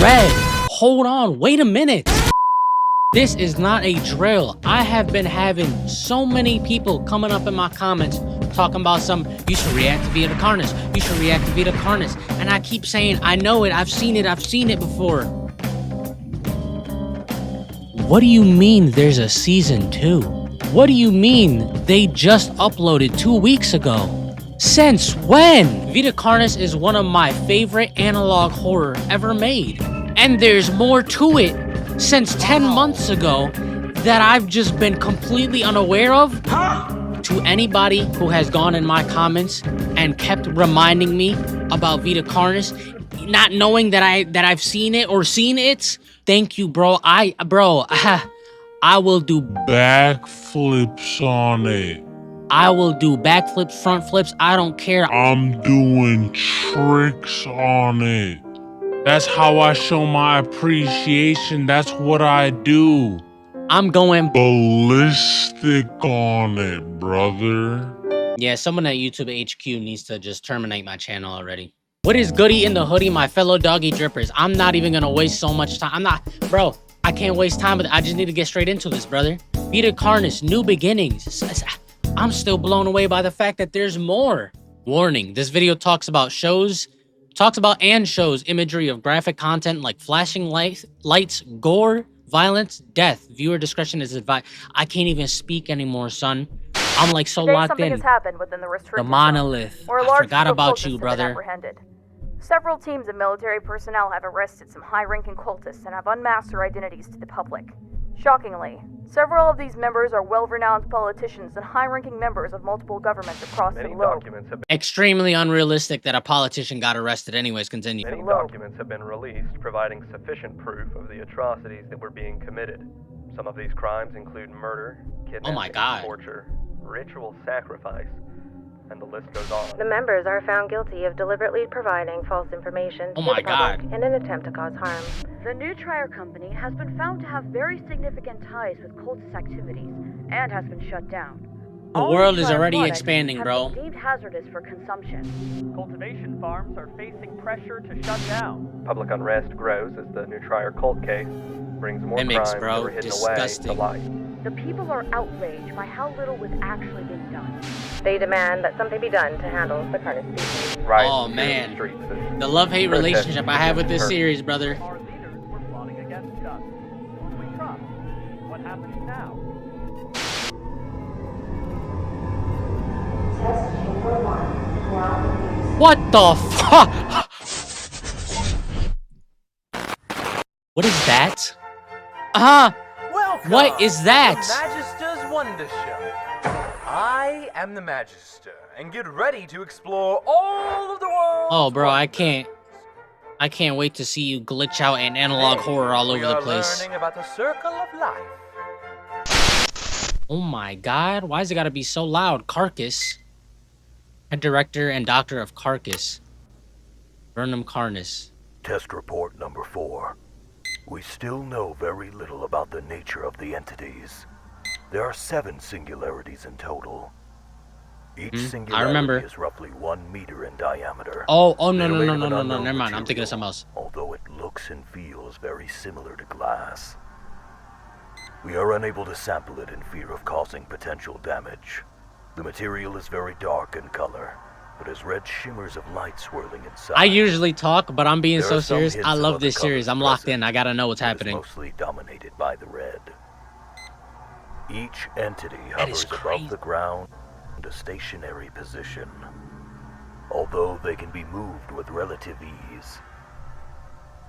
red. Hold on, wait a minute. This is not a drill. I have been having so many people coming up in my comments talking about you should react to Vita Carnis. You should react to Vita Carnis. And I keep saying, I know it, I've seen it before. What do you mean there's a season 2? What do you mean they just uploaded 2 weeks ago? Since when? Vita Carnis is one of my favorite analog horror ever made. And there's more to it since 10 months ago that I've just been completely unaware of. To anybody who has gone in my comments and kept reminding me about Vita Carnis, not knowing that I've seen it or seen it, thank you, bro. I will do backflips on it. I will do backflips, front flips. I don't care. I'm doing tricks on it. That's how I show my appreciation. That's what I do. I'm going ballistic on it, brother. Yeah, someone at YouTube HQ needs to just terminate my channel already. What is goody in the hoodie, my fellow doggy drippers? I'm not even gonna waste so much time. Bro, I can't waste time with it. I just need to get straight into this, brother. Vita Carnis, new beginnings. I'm still blown away by the fact that there's more. Warning, this video talks about imagery of graphic content like flashing lights, gore, violence, death. Viewer discretion is advised. I can't even speak anymore, son. I'm like so locked in. Has happened within the monolith. I forgot about you, brother. Several teams of military personnel have arrested some high-ranking cultists and have unmasked their identities to the public. Shockingly, several of these members are well-renowned politicians and high-ranking members of multiple governments across the globe. Extremely unrealistic that a politician got arrested anyways. Continue. Many documents have been released providing sufficient proof of the atrocities that were being committed. Some of these crimes include murder, kidnapping, torture, ritual sacrifice, and the list goes on. The members are found guilty of deliberately providing false information to the public in an attempt to cause harm. The New Trier Company has been found to have very significant ties with cultist activities and has been shut down. The world is already expanding, bro. Deemed hazardous for consumption. Cultivation farms are facing pressure to shut down. Public unrest grows as the New Trier cult case brings more crimes that were hidden away to light. The people are outraged by how little was actually being done. They demand that something be done to handle the Carnis species. Oh man, the love-hate relationship I have with this series, brother. Our leaders were plotting against us. Who do we trust? What happens now? What the fuck? What is that? What is that? Magister's Wonder Show. I am the Magister, and get ready to explore all of the world. Oh, bro, I can't wait to see you glitch out in analog horror all over the place. Learning about the circle of life. Oh my god, why is it gotta be so loud? Carcass. Head director and doctor of Carcass. Vita Carnis. Test report number 4. We still know very little about the nature of the entities. There are 7 singularities in total. Each singularity is roughly 1 meter in diameter. No, never mind. I'm thinking of something else. Although it looks and feels very similar to glass. We are unable to sample it in fear of causing potential damage. The material is very dark in color, but has red shimmers of light swirling inside. I usually talk, but I'm being so serious. I love this series. I'm locked in. I gotta know what's happening. Mostly dominated by the red. Each entity hovers above the ground in a stationary position, although they can be moved with relative ease.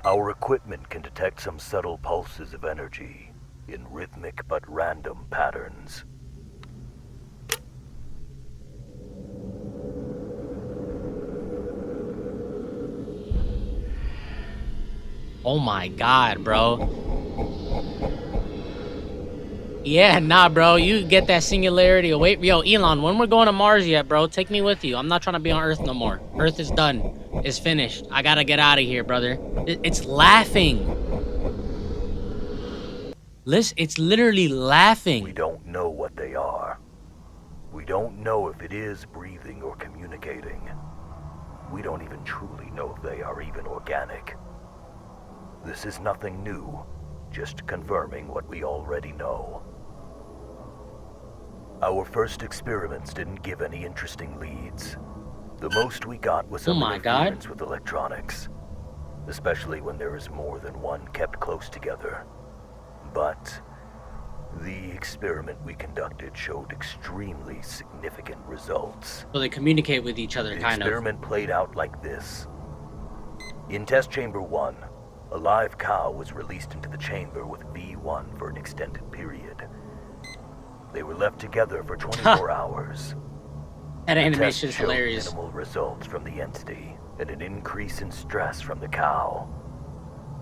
Our equipment can detect some subtle pulses of energy in rhythmic but random patterns. Oh my god, bro. Yeah, nah, bro. You get that singularity away. Yo, Elon, when we're going to Mars yet, bro? Take me with you. I'm not trying to be on Earth no more. Earth is done. It's finished. I gotta get out of here, brother. It's laughing. Listen, it's literally laughing. We don't know what they are. We don't know if it is breathing or communicating. We don't even truly know if they are even organic. This is nothing new, just confirming what we already know. Our first experiments didn't give any interesting leads. The most we got was some interference with electronics, especially when there is more than one kept close together. But the experiment we conducted showed extremely significant results. So they communicate with each other, kind of. The experiment played out like this. In test chamber 1, a live cow was released into the chamber with V1 for an extended period. They were left together for 24 hours. That animation is hilarious. Minimal results from the entity and an increase in stress from the cow.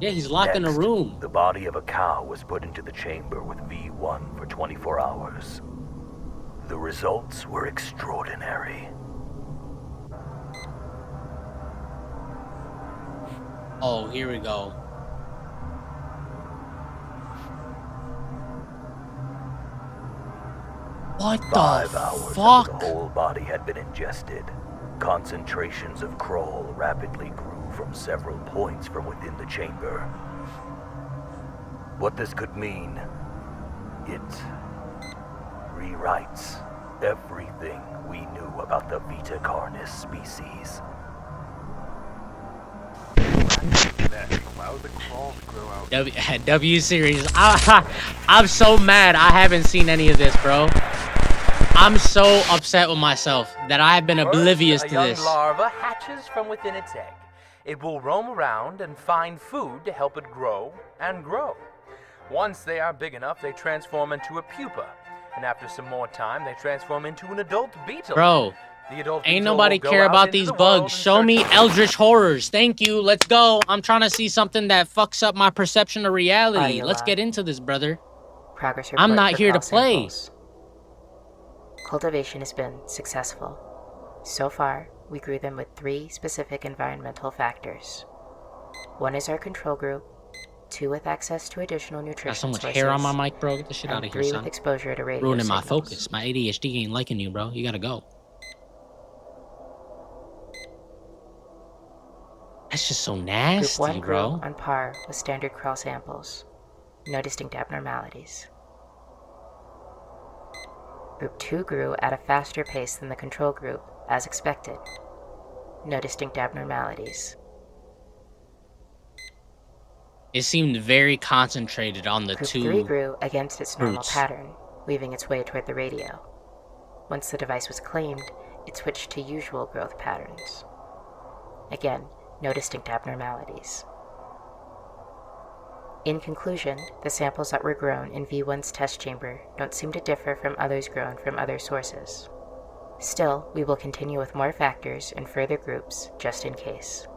Yeah, he's locked in a room. The body of a cow was put into the chamber with V1 for 24 hours. The results were extraordinary. Oh, here we go. What the 5 hours fuck? after the whole body had been ingested, concentrations of Kroll rapidly grew from several points from within the chamber. What this could mean, it rewrites everything we knew about the Vita Carnis species. W series. I'm so mad I haven't seen any of this, bro. I'm so upset with myself that I've been oblivious to this. A young larva hatches from within its egg. It will roam around and find food to help it grow and grow. Once they are big enough, they transform into a pupa. And after some more time, they transform into an adult beetle. Bro, ain't nobody care about these bugs. Show me eldritch horrors. Thank you. Let's go. I'm trying to see something that fucks up my perception of reality. Let's get into this, brother. Progress report. I'm not here to play. Samples. Cultivation has been successful. So far, we grew them with 3 specific environmental factors. 1 is our control group, 2 with access to additional nutrition Got so much sources, hair on my mic, bro. Get this shit out of here, 3 son. with exposure to radio Ruining my signals. focus. My ADHD ain't liking you, bro. You gotta go. That's just so nasty, Group 1 bro. grew on par with standard crawl samples. No distinct abnormalities. Group 2 grew at a faster pace than the control group, as expected. No distinct abnormalities. It seemed very concentrated on the Group 2 3 grew against its normal roots. pattern, weaving its way toward the radio. Once the device was claimed, it switched to usual growth patterns. Again, no distinct abnormalities. In conclusion, the samples that were grown in V1's test chamber don't seem to differ from others grown from other sources. Still, we will continue with more factors and further groups, just in case.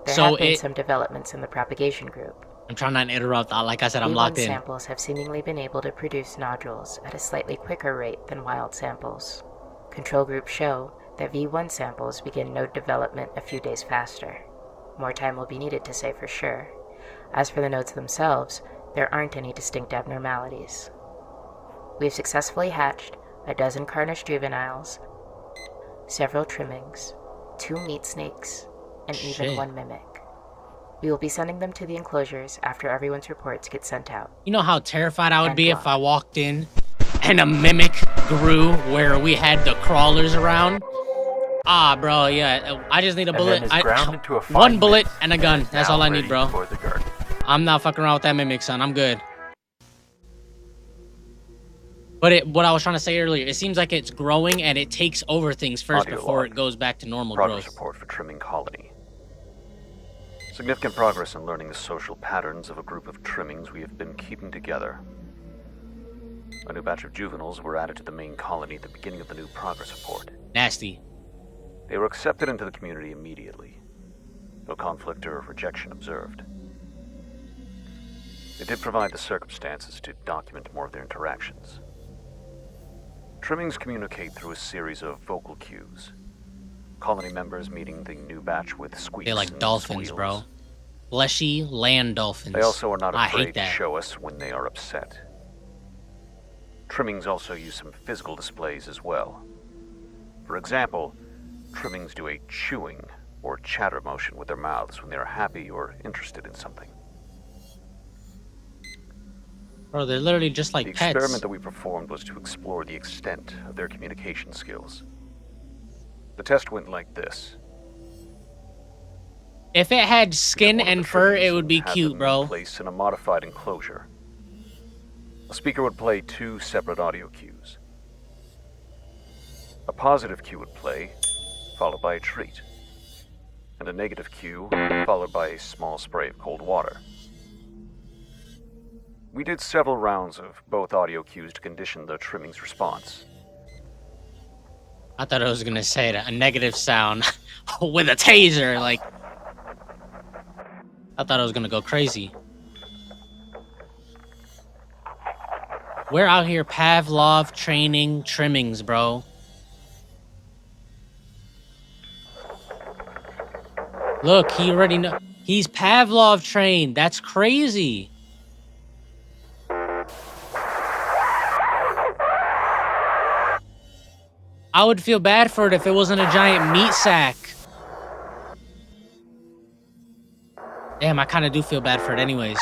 There have been some developments in the propagation group. I'm trying not to interrupt. Like I said, I'm locked in. samples have seemingly been able to produce nodules at a slightly quicker rate than wild samples. Control groups show that V1 samples begin node development a few days faster. More time will be needed to say for sure. As for the nodes themselves, there aren't any distinct abnormalities. We have successfully hatched a dozen Carnish juveniles, several trimmings, 2 meat snakes, and even 1 mimic. We will be sending them to the enclosures after everyone's reports get sent out. You know how terrified I would be if I walked in and a mimic grew where we had the crawlers around? Ah, bro, yeah. I just need a bullet. One bullet and a gun. That's all I need, bro. I'm not fucking around with that mimic, son. I'm good. But what I was trying to say earlier, it seems like it's growing and it takes over things first before it goes back to normal growth. Progress report for trimming colony. Significant progress in learning the social patterns of a group of trimmings we have been keeping together. A new batch of juveniles were added to the main colony at the beginning of the new progress report. Nasty. They were accepted into the community immediately. No conflict or rejection observed. They did provide the circumstances to document more of their interactions. Trimmings communicate through a series of vocal cues. Colony members meeting the new batch with squeaks. They're like dolphins, bro. Fleshy land dolphins. They also are not afraid to that. show us when they are upset. Trimmings also use some physical displays as well. For example, trimmings do a chewing or chatter motion with their mouths when they are happy or interested in something. Bro, they're literally just like The pets. experiment that we performed was to explore the extent of their communication skills. The test went like this. If it had skin and fur, it would be cute, bro. Placed in a modified enclosure. A speaker would play 2 separate audio cues. A positive cue would play, followed by a treat, and a negative cue, followed by a small spray of cold water. We did several rounds of both audio cues to condition the trimming's response. I thought I was gonna say that, a negative sound with a taser, like... I thought I was gonna go crazy. We're out here Pavlov training trimmings, bro. Look, he already know. He's Pavlov trained. That's crazy. I would feel bad for it if it wasn't a giant meat sack. Damn, I kind of do feel bad for it anyways.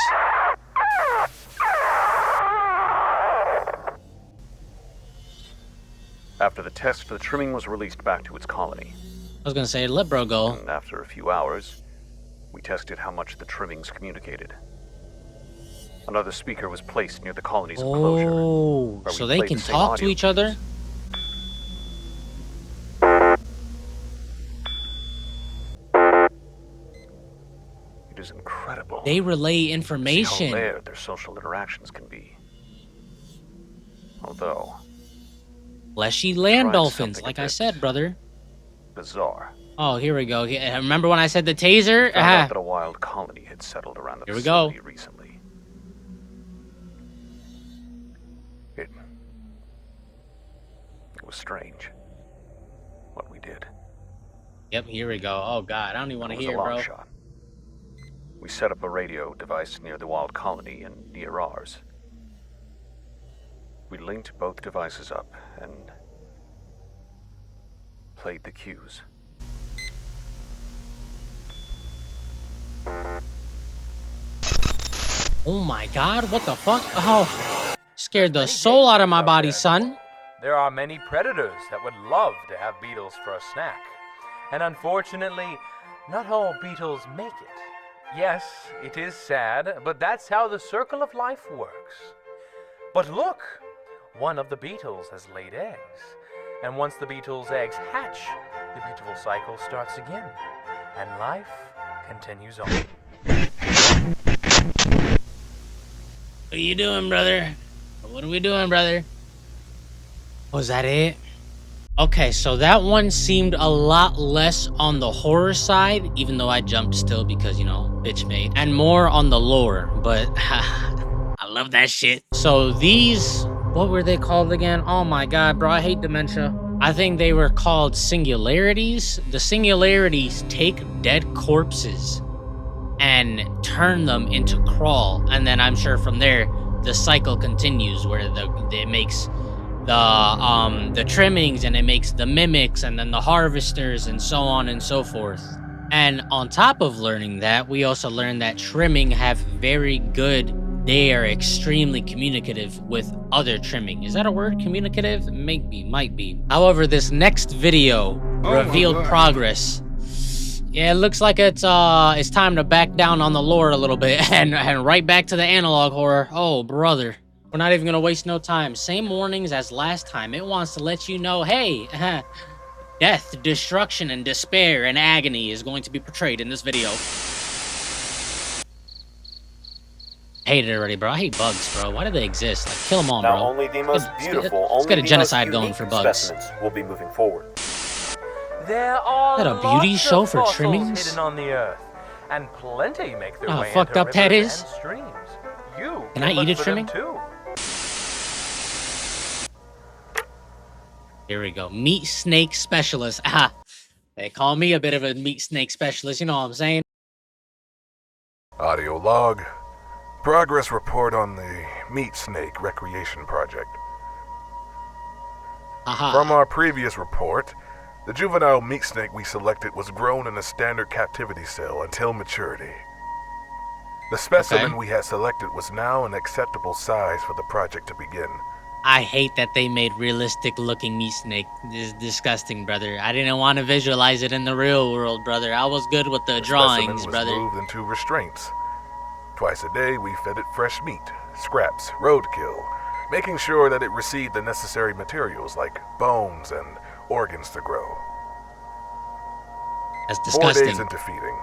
After the test, the trimming was released back to its colony. I was gonna say, let bro go. And after a few hours, we tested how much the trimmings communicated. Another speaker was placed near the colony's enclosure. Oh, so they can talk to each other? It is incredible. They relay information. See how rare their social interactions can be. Although... fleshy land dolphins, like I said, brother. Bizarre. Oh, here we go. Remember when I said the taser? Found out that a wild colony had settled around the facility recently. It was strange what we did. Yep, here we go. Oh god, I don't even want to hear, bro. Shot. We set up a radio device near the wild colony and near ours. We linked both devices up and played the cues. Oh my god, what the fuck? Oh, scared the soul out of my body, son. There are many predators that would love to have beetles for a snack. And unfortunately, not all beetles make it. Yes, it is sad, but that's how the circle of life works. But look, one of the beetles has laid eggs. And once the beetle's eggs hatch, the beautiful cycle starts again. And life continues on. What are you doing, brother? What are we doing, brother? Was that it? Okay, so that one seemed a lot less on the horror side, even though I jumped still because, you know, bitch made, and more on the lore, but I love that shit. So these, what were they called again? Oh my god, bro, I hate dementia. I think they were called singularities. The singularities take dead corpses and turn them into crawl, and then I'm sure from there the cycle continues where it makes the trimmings, and it makes the mimics, and then the harvesters, and so on and so forth. And on top of learning that, we also learned that trimming have very good, they are extremely communicative with other trimming. Is that a word? Communicative? Maybe, might be. However, this next video revealed progress. Yeah, it looks like it's time to back down on the lore a little bit and right back to the analog horror. Oh, brother. We're not even gonna waste no time. Same warnings as last time. It wants to let you know, hey, death, destruction, and despair and agony is going to be portrayed in this video. Hate it already, bro. I hate bugs, bro. Why do they exist? Like, kill them all, bro. Now, only the most beautiful, let's get a genocide going for bugs. Specimens will be moving forward. There are is that a beauty show for fossils trimmings? hidden on the earth, and plenty make their Oh, way fucked into up that rivers is. and streams. You Can I eat a look for them trimming? too. Here we go. Meat snake specialist. Ah, they call me a bit of a meat snake specialist. You know what I'm saying? Audio log. Progress report on the Meat Snake Recreation Project. Aha. From our previous report, The juvenile meat snake we selected was grown in a standard captivity cell until maturity. The specimen we had selected was now an acceptable size for the project to begin. I hate that they made realistic looking meat snake. This is disgusting, brother. I didn't want to visualize it in the real world, brother. I was good with the drawings, brother. The specimen was moved into restraints. Twice a day, we fed it fresh meat, scraps, roadkill, making sure that it received the necessary materials like bones and organs to grow. That's disgusting. 4 days into feeding,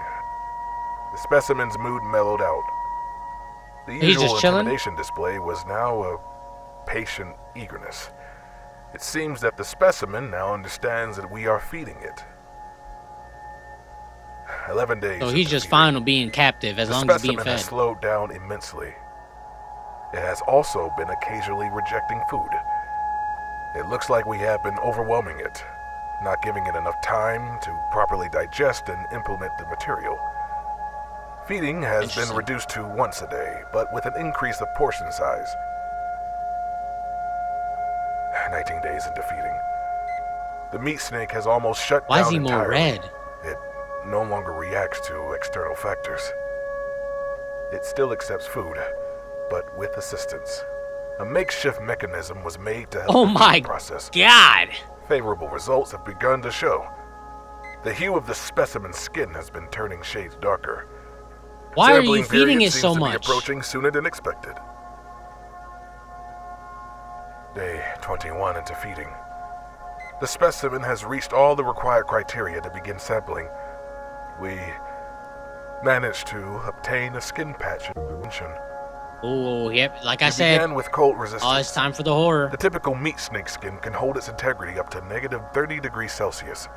the specimen's mood mellowed out. The usual intimidation display was now a patient eagerness. It seems that the specimen now understands that we are feeding it. 11 days. So he's just fine with being captive as long as he's being fed. The specimen has slowed down immensely. It has also been occasionally rejecting food. It looks like we have been overwhelming it, not giving it enough time to properly digest and implement the material. Feeding has been reduced to once a day, but with an increase of portion size. 19 days into feeding, the meat snake has almost shut down entirely. Why is he more red? It no longer reacts to external factors. It still accepts food, but with assistance. A makeshift mechanism was made to help the process. God! Favorable results have begun to show. The hue of the specimen's skin has been turning shades darker. Why are you feeding it so much? Approaching sooner than expected. Day 21 into feeding. The specimen has reached all the required criteria to begin sampling. We managed to obtain a skin patch of prevention. Oh, yep, like I said, began with cold resistance. It's time for the horror. The typical meat snake skin can hold its integrity up to negative 30 degrees Celsius.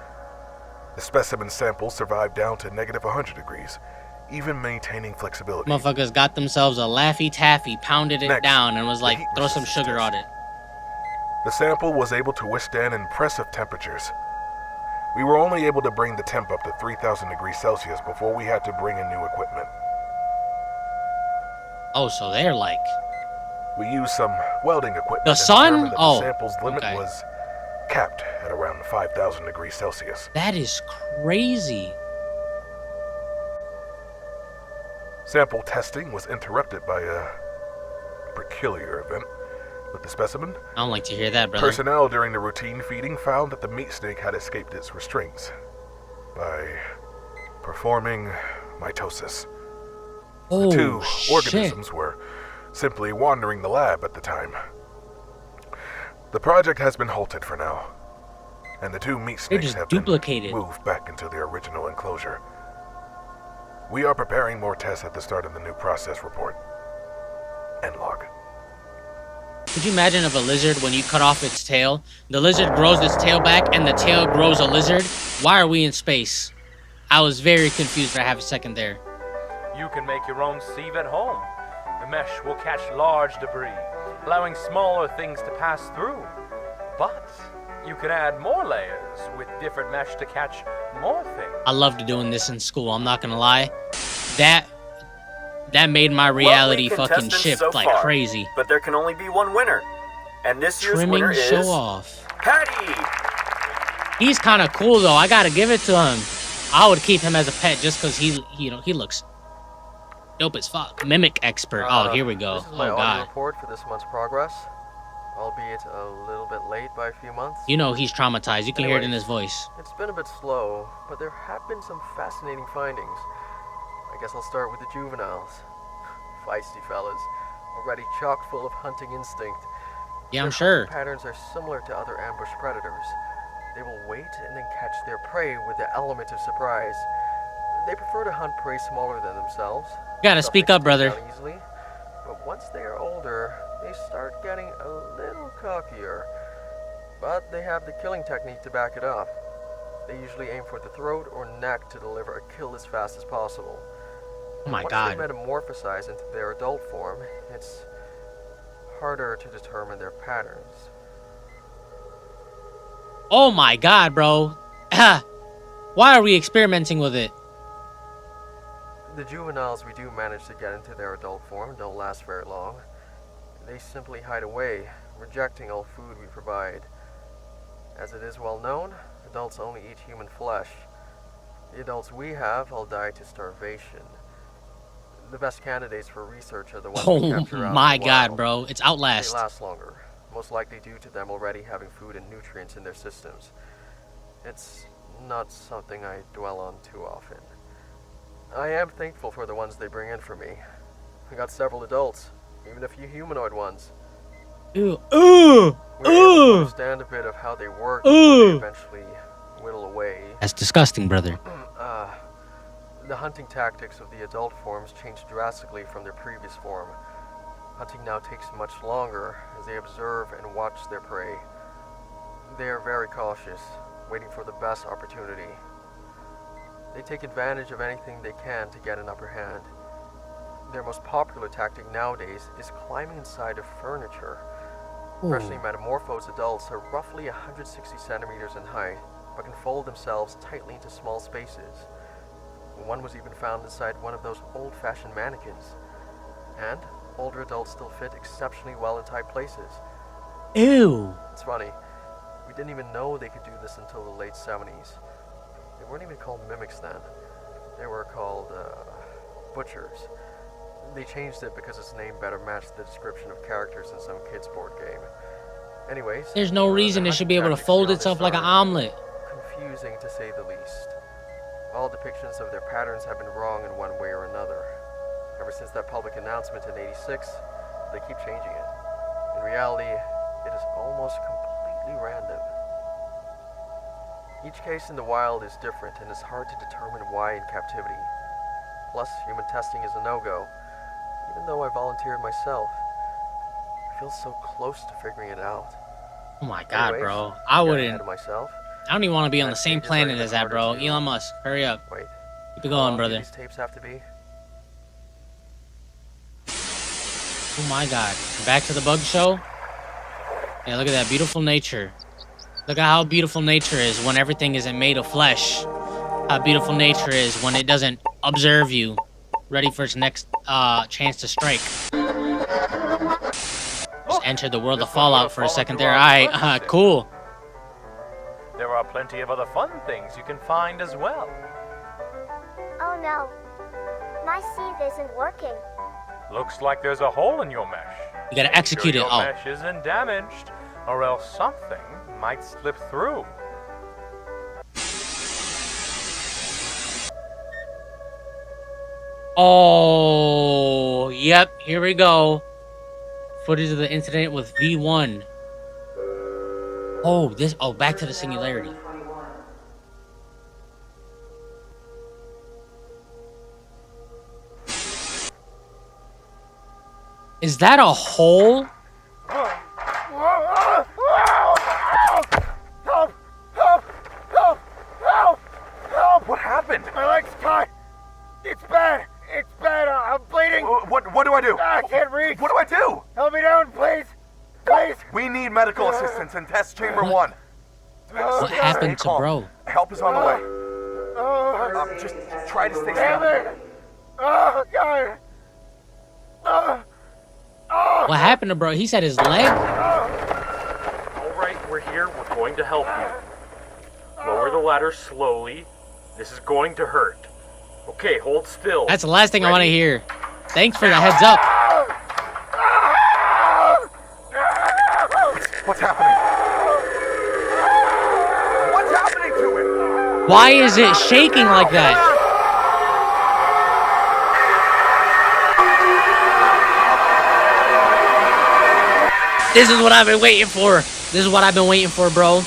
The specimen sample survived down to negative 100 degrees, even maintaining flexibility. Motherfuckers got themselves a Laffy Taffy, pounded it down, and was like, throw some sugar on it. The sample was able to withstand impressive temperatures. We were only able to bring the temp up to 3,000 degrees Celsius before we had to bring in new equipment. Oh, so they're like... We used some welding equipment. The sun? The sample's limit was capped at around 5,000 degrees Celsius. That is crazy. Sample testing was interrupted by a peculiar event with the specimen. I don't like to hear that, brother. Personnel during the routine feeding found that the meat snake had escaped its restraints by performing mitosis. Oh, the two organisms were simply wandering the lab at the time. The project has been halted for now, and the two meat snakes have been moved back into their original enclosure. We are preparing more tests at the start of the new process report. End log. Could you imagine if a lizard, when you cut off its tail, the lizard grows its tail back and the tail grows a lizard? Why are we in space? I was very confused for half a second there. You can make your own sieve at home. The mesh will catch large debris, allowing smaller things to pass through. But you can add more layers with different mesh to catch more things. I loved doing this in school, I'm not gonna lie. That made my reality fucking shift like crazy. But there can only be one winner. And this year's winner is... Show off. Patty! He's kind of cool though, I gotta give it to him. I would keep him as a pet just because he looks dope as fuck. Mimic expert. Oh, here we go. This is my God. report for this month's progress, albeit a little bit late by a few months. You know he's traumatized. You can hear it in his voice. It's been a bit slow, but there have been some fascinating findings. I guess I'll start with the juveniles. Feisty fellas, already chock full of hunting instinct. Yeah, I'm sure. Their patterns are similar to other ambush predators. They will wait and then catch their prey with the element of surprise. They prefer to hunt prey smaller than themselves. You gotta speak up, brother. Easily, but once they are older, they start getting a little cockier. But they have the killing technique to back it up. They usually aim for the throat or neck to deliver a kill as fast as possible. Oh my God. Once they metamorphosize into their adult form, it's harder to determine their patterns. Oh my God, bro. Why are we experimenting with it? The juveniles we do manage to get into their adult form don't last very long. They simply hide away, rejecting all food we provide. As it is well known, adults only eat human flesh. The adults we have all die to starvation. The best candidates for research are the ones we capture out my in the god, wild. bro. It's Outlast. They last longer, most likely due to them already having food and nutrients in their systems. It's not something I dwell on too often. I am thankful for the ones they bring in for me. I got several adults, even a few humanoid ones. Ew. We're able to understand a bit of how they work before they eventually whittle away. That's disgusting, brother. The hunting tactics of the adult forms change drastically from their previous form. Hunting now takes much longer as they observe and watch their prey. They are very cautious, waiting for the best opportunity. They take advantage of anything they can to get an upper hand. Their most popular tactic nowadays is climbing inside of furniture. Freshly metamorphosed adults are roughly 160 centimeters in height, but can fold themselves tightly into small spaces. One was even found inside one of those old-fashioned mannequins. And older adults still fit exceptionally well in tight places. Ew. It's funny, we didn't even know they could do this until the late 70s. They weren't even called mimics then. They were called, butchers. They changed it because its name better matched the description of characters in some kid's board game. Anyways, there's no reason it should be able to fold itself like an omelet. Confusing to say the least. All depictions of their patterns have been wrong in one way or another. Ever since that public announcement in '86, they keep changing it. In reality, it is almost completely random. Each case in the wild is different and it's hard to determine why in captivity. Plus, human testing is a no-go. Even though I volunteered myself, I feel so close to figuring it out. Oh my god, Anyways, bro. I wouldn't. ahead of myself. I don't even want to be on the same planet as that, bro. Elon Musk, hurry up. Wait. Keep it going, brother. These tapes have to be? Oh my god. Back to the bug show. Yeah, look at that beautiful nature. Look at how beautiful nature is when everything isn't made of flesh. How beautiful nature is when it doesn't observe you, ready for its next chance to strike. Just entered the world of Fallout for a second there. Alright, cool. There are plenty of other fun things you can find as well. Oh no, my sieve isn't working. Looks like there's a hole in your mesh. You gotta execute it. Your mesh isn't damaged, or else something might slip through. Oh, yep, here we go. Footage of the incident with V1. Oh, back to the singularity. Is that a hole? Help! Help! Help! Help! Help! What happened? My leg's caught. It's bad. It's bad. I'm bleeding. What do I do? I can't reach. What do I do? Help me down, please. Please. We need medical assistance in test chamber 1. What happened to bro? Help is on the way. Just try to stay Damn still. it. Oh, God. What happened to bro? He said his leg? Alright, we're here. We're going to help you. Lower the ladder slowly. This is going to hurt. Okay, hold still. That's the last thing I want to hear. Thanks for the heads up. What's happening? What's happening to it? Why is it shaking like that? This is what I've been waiting for. This is what I've been waiting for, bro.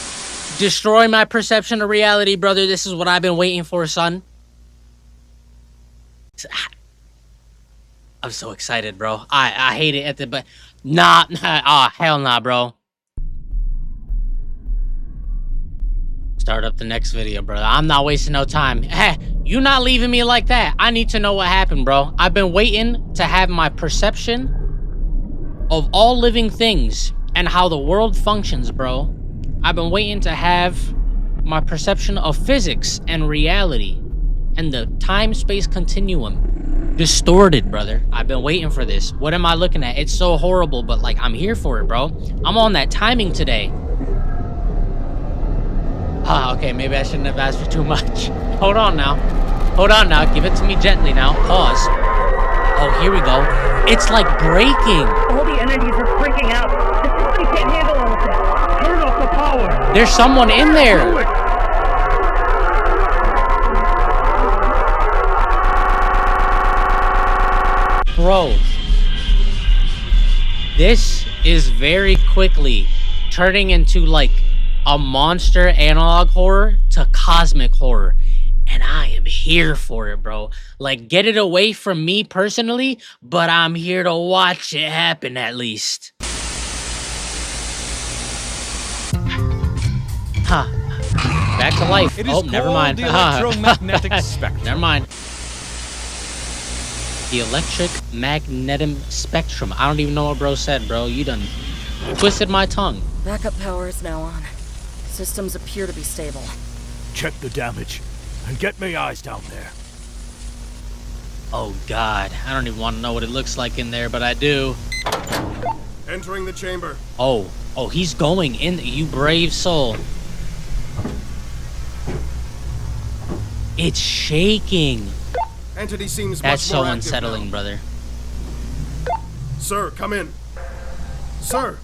Destroy my perception of reality, brother. This is what I've been waiting for, son. I'm so excited, bro. I hate it at the but hell nah, bro. Start up the next video, brother. I'm not wasting no time. Hey, you not leaving me like that. I need to know what happened, bro. I've been waiting to have my perception of all living things and how the world functions, bro. I've been waiting to have my perception of physics and reality and the time-space continuum distorted, brother. I've been waiting for this. What am I looking at? It's so horrible, but like, I'm here for it, bro. I'm on that timing today. Ah, okay, maybe I shouldn't have asked for too much. Hold on now. Hold on now. Give it to me gently now. Pause. Oh, here we go. It's like breaking. All the entities are freaking out. The system can't handle all of this. Turn off the power. There's someone in there. Bro, this is very quickly turning into like a monster analog horror to cosmic horror. And I am here for it, bro. Like, get it away from me personally, but I'm here to watch it happen at least. Huh. Back to life. Oh, never mind. Electromagnetic spectrum. Never mind. The electric magnetic spectrum. I don't even know what bro said, bro. You done twisted my tongue. Backup power is now on. Systems appear to be stable. Check the damage and get me eyes down there. Oh God, I don't even want to know what it looks like in there, but I do. Entering the chamber. Oh, he's going in. You brave soul. It's shaking. Entity seems That's much more so active unsettling, now. brother. Sir, come in. Sir.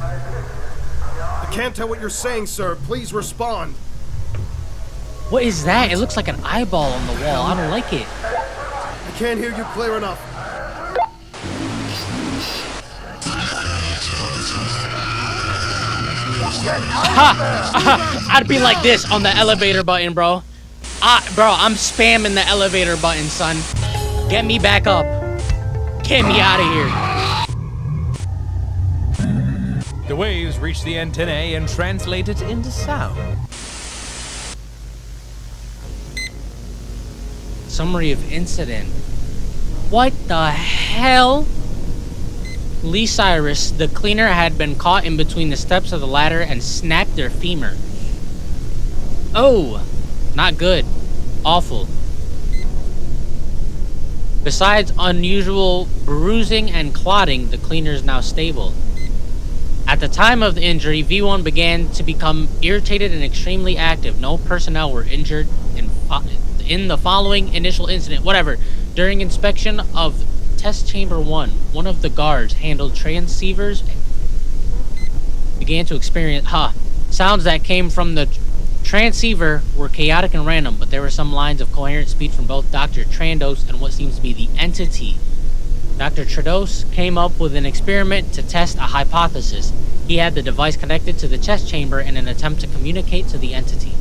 I can't tell what you're saying, sir. Please respond. What is that? It looks like an eyeball on the wall. I don't like it. I can't hear you clear enough. Ha! I'd be like this on the elevator button, bro. Bro, I'm spamming the elevator button, son. Get me back up. Get me out of here. The waves reach the antennae and translate it into sound. Summary of incident. What the hell? Lee Cyrus, the cleaner, had been caught in between the steps of the ladder and snapped their femur. Oh, not good. Awful. Besides unusual bruising and clotting, the cleaner is now stable. At the time of the injury, V1 began to become irritated and extremely active. No personnel were injured in the following initial incident. Whatever. During inspection of Test Chamber 1, one of the guards handled transceivers began to experience sounds that came from the transceiver were chaotic and random, but there were some lines of coherent speech from both Dr. Trandos and what seems to be the entity. Dr. Trandos came up with an experiment to test a hypothesis. He had the device connected to the chest chamber in an attempt to communicate to the entity.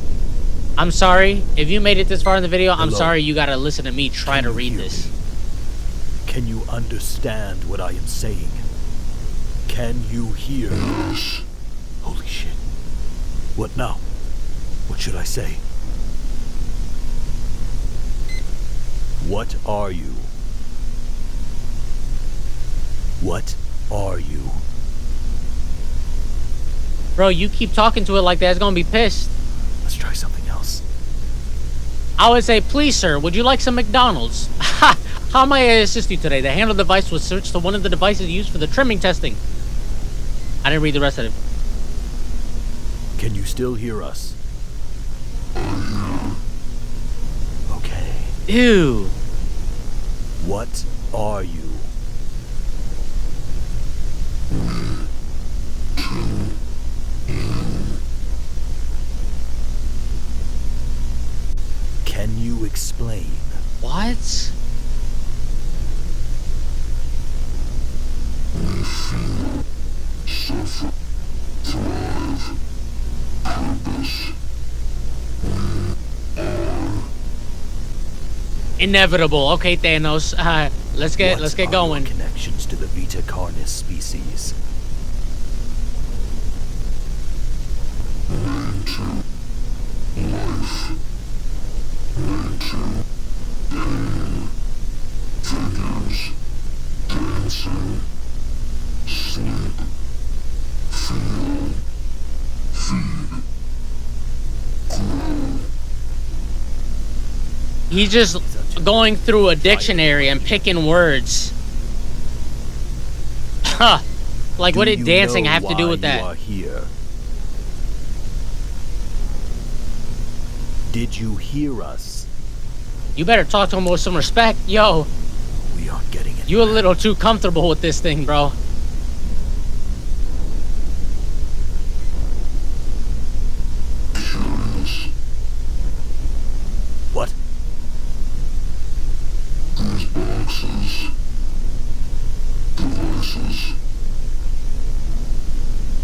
I'm sorry, if you made it this far in the video, I'm sorry you gotta listen to me try to read this. Can you understand what I am saying? Can you hear? Holy shit. What now? What should I say? What are you? What are you? Bro, you keep talking to it like that, it's gonna be pissed. Let's try something else. I would say, please, sir, would you like some McDonald's? How may I assist you today? The handle device was switched to one of the devices used for the trimming testing. I didn't read the rest of it. Can you still hear us? Okay. Ew. What are you? Can you explain? What? Inevitable. Okay, Thanos. Let's get going. Connections to the Vita Carnis species. He's just going through a dictionary and picking words. Huh. Like, what did dancing have to do with that? You are here? Did you hear us? You better talk to him with some respect. Yo. We aren't getting it. You a little too comfortable with this thing, bro. What? These boxes. Devices.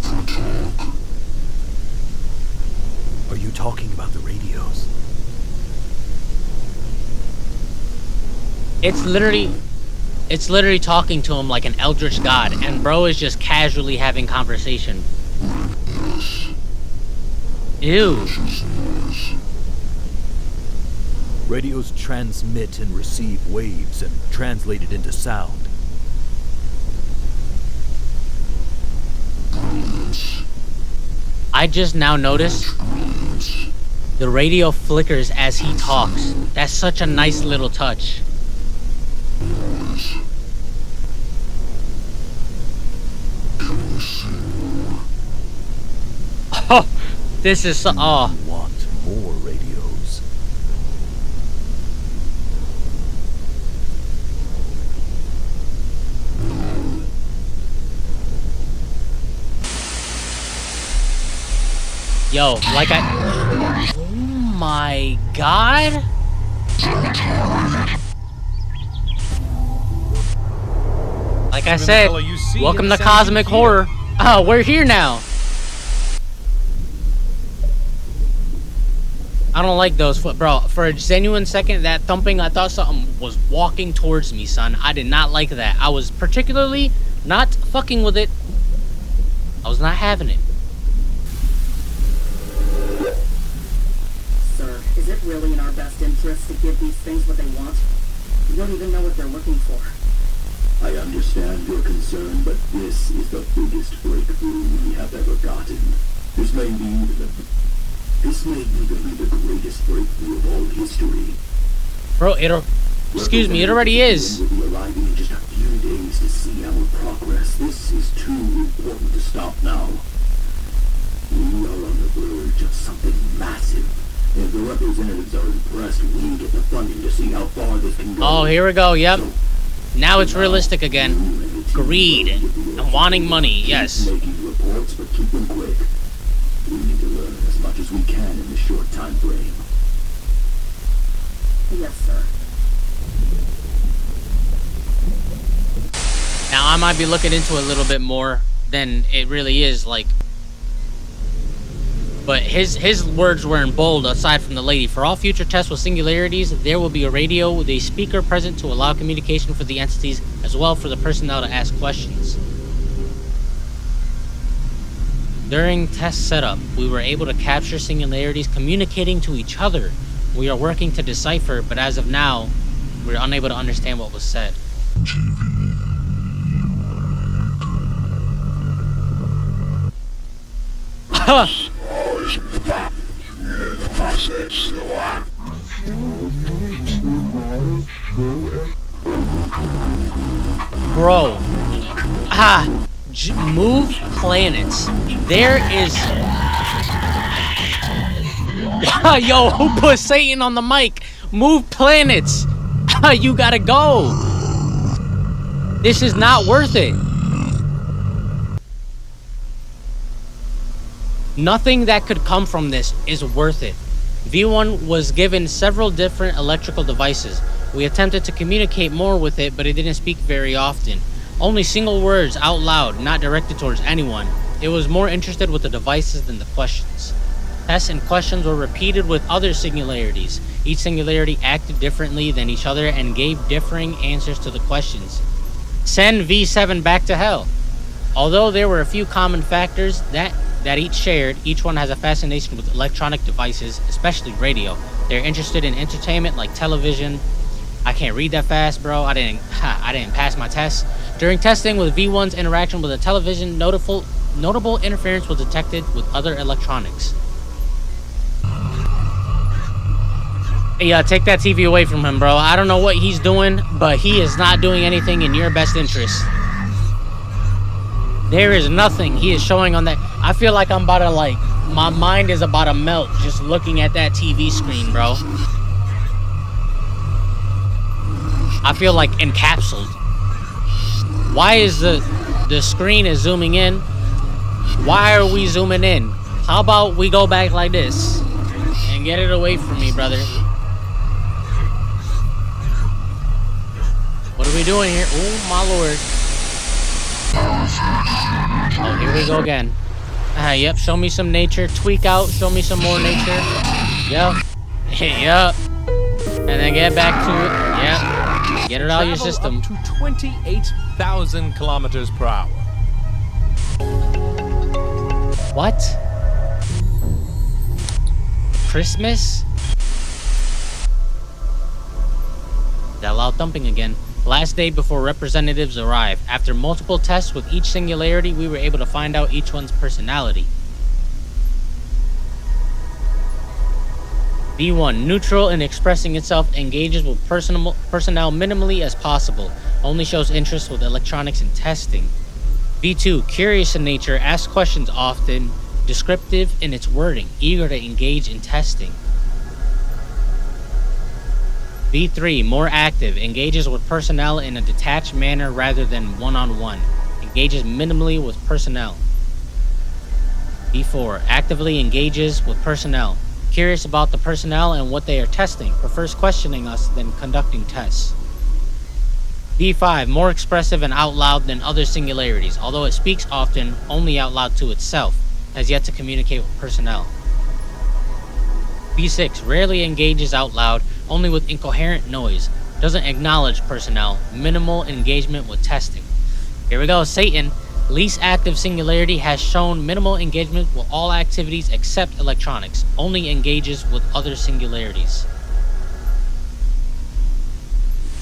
For talk. Are you talking about the radios? It's literally talking to him like an eldritch god, and bro is just casually having conversation. Ew. Radios transmit and receive waves and translate it into sound. I just now noticed the radio flickers as he talks. That's such a nice little touch. Oh, this is so. Oh. You want more radios? Yo, like I. Oh my god. Like I said, welcome to Cosmic Horror. Oh, we're here now. I don't like those bro. For a genuine second, that thumping, I thought something was walking towards me, son. I did not like that. I was particularly not fucking with it. I was not having it. Sir, is it really in our best interest to give these things what they want? We don't even know what they're looking for. I understand your concern, but this is the biggest breakthrough we have ever gotten. This may even be the greatest breakthrough of all history. Bro, excuse me, it already is. We'll be arriving in just a few days to see our progress. This is too important to stop now. We are on the verge of something massive. If the representatives are impressed, we get the funding to see how far this can go. Oh, here we go, yep. So, now it's realistic again. Greed and wanting money, yes. Making reports, but keep them quick. We need to learn as much as we can in this short time frame. Yes, sir. Now, I might be looking into it a little bit more than it really is, like... But his words were in bold, aside from the lady. For all future tests with singularities, there will be a radio with a speaker present to allow communication for the entities, as well for the personnel to ask questions. During test setup, we were able to capture singularities communicating to each other. We are working to decipher, but as of now, we're unable to understand what was said. Bro. Move planets. There is... Yo, who put Satan on the mic? Move planets. You gotta go. This is not worth it. Nothing that could come from this is worth it. V1 was given several different electrical devices. We attempted to communicate more with it, but it didn't speak very often. Only single words out loud, not directed towards anyone. It was more interested with the devices than the questions. Tests and questions were repeated with other singularities. Each singularity acted differently than each other and gave differing answers to the questions. Send V7 back to hell. Although there were a few common factors that each shared, each one has a fascination with electronic devices, especially radio. They're interested in entertainment like television. I can't read that fast, bro. I didn't pass my test. During testing with V1's interaction with a television, notable interference was detected with other electronics. Yeah, take that TV away from him, bro. I don't know what he's doing, but he is not doing anything in your best interest. There is nothing he is showing on that. I feel like I'm about to, like, my mind is about to melt just looking at that TV screen, bro. I feel like encapsulated. Why is the screen is zooming in? Why are we zooming in? How about we go back like this and get it away from me, brother? What are we doing here? Oh, my lord. Oh, here we go again. Yep, show me some nature. Tweak out. Show me some more nature. Yep. Yep. And then get back to it. Yep. Get it out of your system. Up to 28,000 kilometers per hour. What? Christmas? That loud thumping again. Last day before representatives arrive. After multiple tests with each singularity, we were able to find out each one's personality. V1, neutral in expressing itself, engages with personnel minimally as possible. Only shows interest with electronics and testing. V2, curious in nature, asks questions often, descriptive in its wording, eager to engage in testing. V3, more active, engages with personnel in a detached manner rather than one-on-one. Engages minimally with personnel. V4, actively engages with personnel. Curious about the personnel and what they are testing. Prefers questioning us than conducting tests. V5, more expressive and out loud than other singularities. Although it speaks often, only out loud to itself. Has yet to communicate with personnel. V6, rarely engages out loud, only with incoherent noise. Doesn't acknowledge personnel. Minimal engagement with testing. Here we go, Satan. Least active singularity has shown minimal engagement with all activities except electronics. Only engages with other singularities.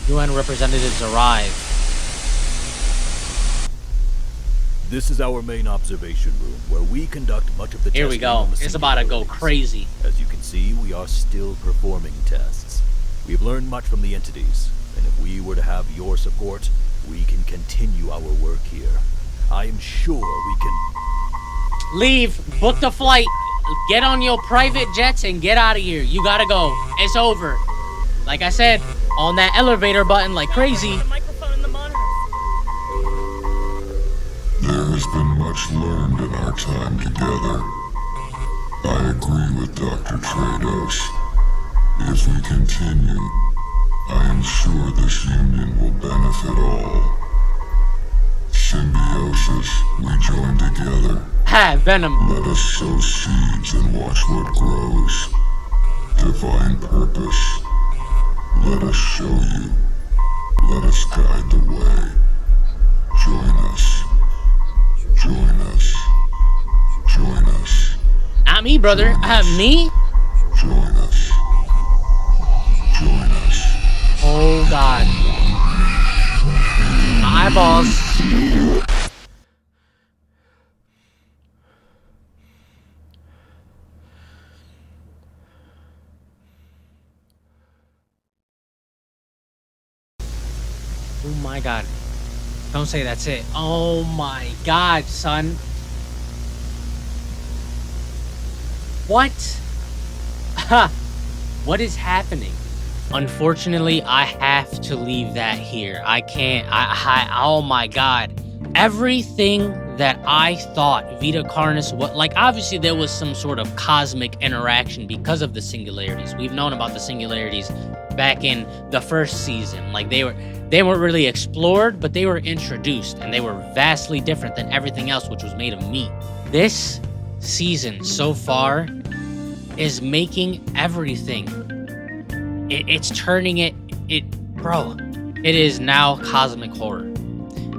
UN representatives arrive. This is our main observation room, where we conduct much of the testing. Here we go. It's about to go crazy. As you can see, we are still performing tests. We've learned much from the entities, and if we were to have your support, we can continue our work here. I am sure we can... Leave. Book the flight. Get on your private jets and get out of here. You gotta go. It's over. Like I said, on that elevator button like crazy. There has been much learned in our time together. I agree with Dr. Trados. If we continue, I am sure this union will benefit all. Symbiosis, we join together. Ha, Venom. Let us sow seeds and watch what grows. Divine purpose. Let us show you. Let us guide the way. Join us. Join us. Join us. Not me, brother. Me? Join us. Join us. Oh, God. My eyeballs. Oh my God. Don't say that's it. Oh my God, son. What? What is happening? Unfortunately, I have to leave that here. I can't. Oh my God. Everything that I thought Vita Carnis was, like, obviously there was some sort of cosmic interaction because of the singularities. We've known about the singularities back in the first season. Like, they weren't really explored, but they were introduced, and they were vastly different than everything else, which was made of meat. This season so far is making everything. It's turning it, bro. It is now cosmic horror.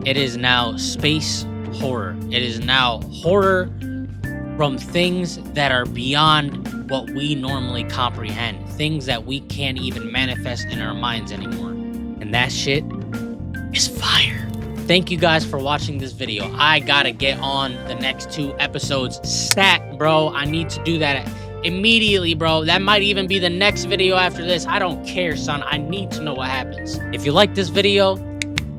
It is now space horror. It is now horror from things that are beyond what we normally comprehend. Things that we can't even manifest in our minds anymore. And that shit is fire. Thank you guys for watching this video. I gotta get on the next 2 episodes stat, bro. I need to do that immediately, bro. That might even be the next video after this. I don't care, son. I need to know what happens. If you like this video,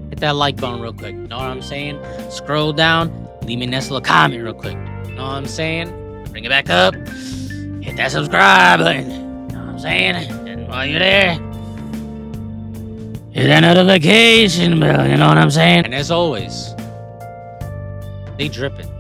hit that like button real quick. Know what I'm saying? Scroll down, leave me a nice little comment real quick. Know what I'm saying? bring it back up. Hit that subscribe button. You know what I'm saying? And while you're there, hit that notification bell. You know what I'm saying? And as always, stay dripping.